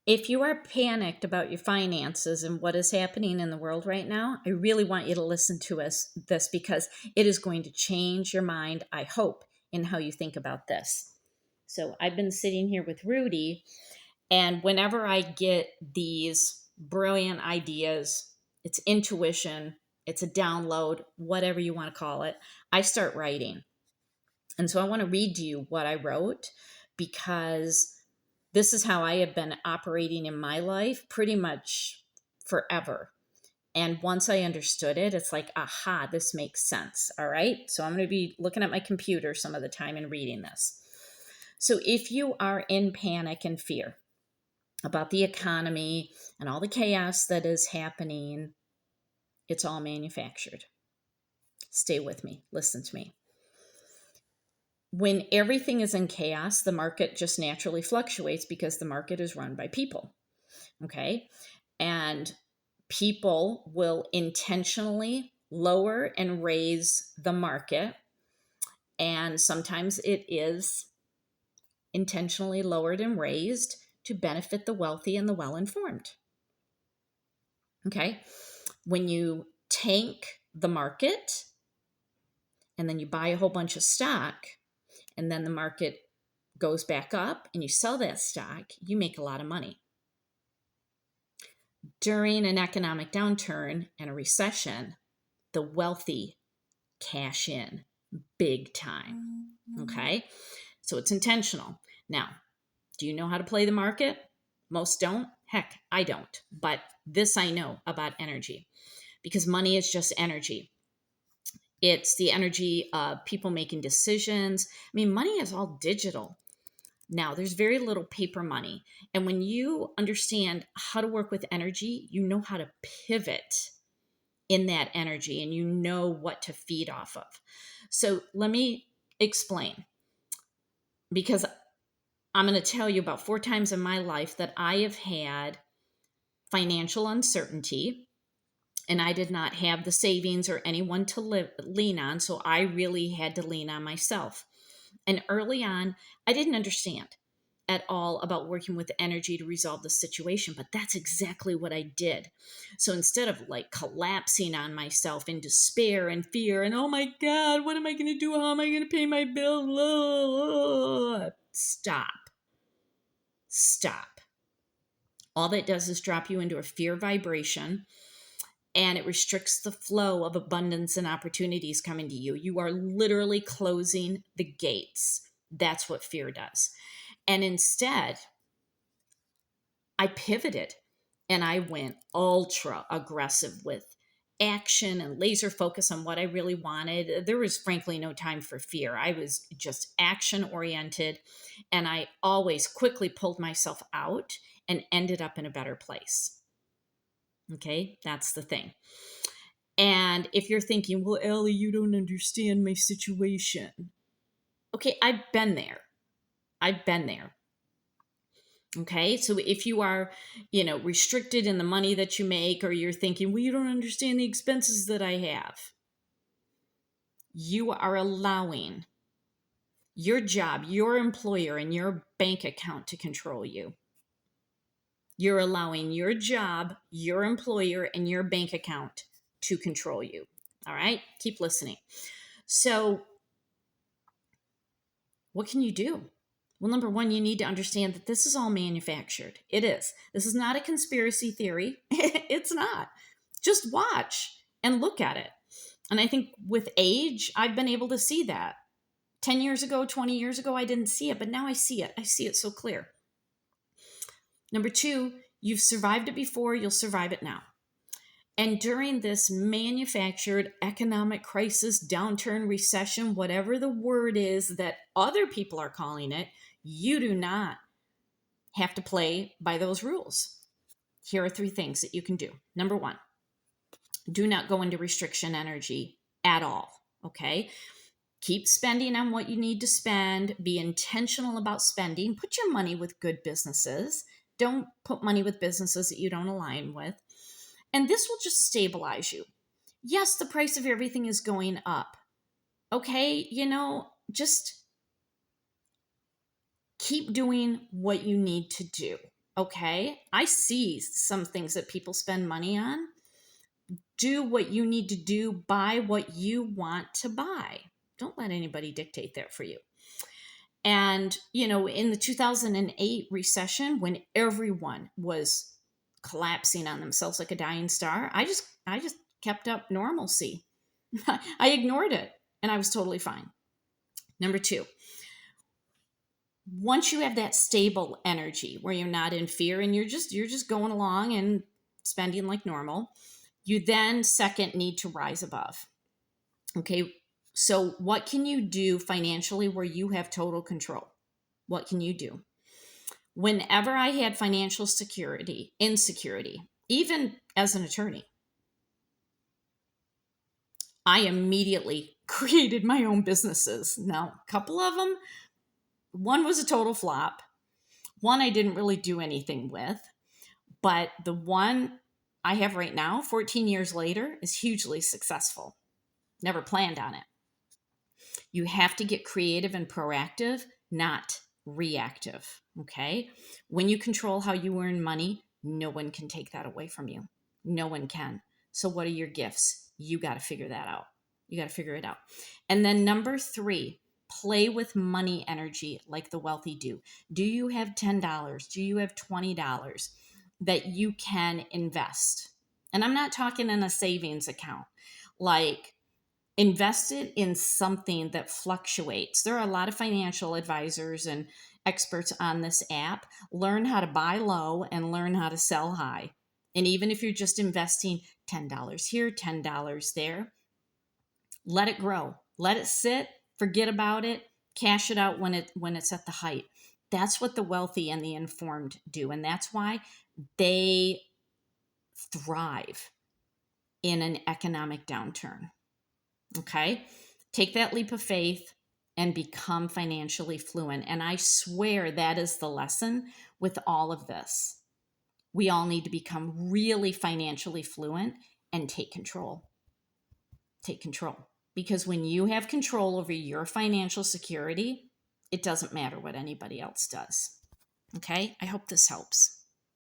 If you are panicked about your finances and what is happening in the world right now, I really want you to listen to this because it is going to change your mind, I hope, in how you think about this. So I've been sitting here with Rudy, and whenever I get these brilliant ideas, it's intuition, it's a download, whatever you want to call it, I start writing. And so I want to read to you what I wrote because this is how I have been operating in my life pretty much forever. And once I understood it, it's like, aha, this makes sense. All right. So I'm going to be looking at my computer some of the time and reading this. So if you are in panic and fear about the economy and all the chaos that is happening, it's all manufactured. Stay with me. Listen to me. When everything is in chaos, the market just naturally fluctuates because the market is run by people. Okay. And people will intentionally lower and raise the market. And sometimes it is intentionally lowered and raised to benefit the wealthy and the well informed. Okay. When you tank the market and then you buy a whole bunch of stock and then the market goes back up and you sell that stock, you make a lot of money. During an economic downturn and a recession, the wealthy cash in big time. Okay. So it's intentional. Now, do you know how to play the market? Most don't. Heck, I don't. But this I know about energy because money is just energy. It's the energy of people making decisions. I mean, money is all digital. Now, there's very little paper money. And when you understand how to work with energy, you know how to pivot in that energy and you know what to feed off of. So let me explain, because I'm going to tell you about 4 times in my life that I have had financial uncertainty and I did not have the savings or anyone to lean on. So I really had to lean on myself. And early on, I didn't understand at all about working with energy to resolve the situation, but that's exactly what I did. So instead of like collapsing on myself in despair and fear and, oh my God, what am I going to do? How am I going to pay my bill? Stop. Stop. All that does is drop you into a fear vibration, and it restricts the flow of abundance and opportunities coming to you. You are literally closing the gates. That's what fear does. And instead, I pivoted and I went ultra aggressive with action and laser focus on what I really wanted. There was frankly no time for fear. I was just action oriented, and I always quickly pulled myself out and ended up in a better place. Okay, that's the thing. And if you're thinking, well, Ellie, you don't understand my situation. Okay, I've been there. I've been there. Okay, so if you are, restricted in the money that you make, or you're thinking, well, you don't understand the expenses that I have, you are allowing your job, your employer, and your bank account to control you. You're allowing your job, your employer, and your bank account to control you. All right, keep listening. So, what can you do? Well, number one, you need to understand that this is all manufactured. It is. This is not a conspiracy theory. It's not. Just watch and look at it. And I think with age, I've been able to see that. 10 years ago, 20 years ago, I didn't see it, but now I see it. I see it so clear. Number two, you've survived it before, you'll survive it now. And during this manufactured economic crisis, downturn, recession, whatever the word is that other people are calling it, you do not have to play by those rules. Here are 3 things that you can do. Number one, do not go into restriction energy at all. Okay. Keep spending on what you need to spend. Be intentional about spending. Put your money with good businesses. Don't put money with businesses that you don't align with. And this will just stabilize you. Yes, the price of everything is going up. Okay, just keep doing what you need to do. Okay. I see some things that people spend money on. Do what you need to do, buy what you want to buy. Don't let anybody dictate that for you. And, in the 2008 recession, when everyone was collapsing on themselves like a dying star, I just kept up normalcy. I ignored it and I was totally fine. Number two, once you have that stable energy where you're not in fear and you're just going along and spending like normal, you then second need to rise above. Okay, so what can you do financially where you have total control? What can you do? Whenever I had financial insecurity, even as an attorney, I immediately created my own businesses. Now, a couple of them, one was a total flop. One I didn't really do anything with. But the one I have right now, 14 years later, is hugely successful. Never planned on it. You have to get creative and proactive, not reactive. Okay. When you control how you earn money, no one can take that away from you. No one can. So, what are your gifts? You got to figure that out. You got to figure it out. And then, number three, play with money energy like the wealthy do. Do you have $10? Do you have $20 that you can invest? And I'm not talking in a savings account. Like, invest it in something that fluctuates. There are a lot of financial advisors and experts on this app. Learn how to buy low and learn how to sell high. And even if you're just investing $10 here, $10 there, let it grow. Let it sit, forget about it, cash it out when it's at the height. That's what the wealthy and the informed do, and that's why they thrive in an economic downturn. Okay? Take that leap of faith and become financially fluent. And I swear that is the lesson with all of this. We all need to become really financially fluent and take control. Take control. Because when you have control over your financial security, it doesn't matter what anybody else does. Okay? I hope this helps.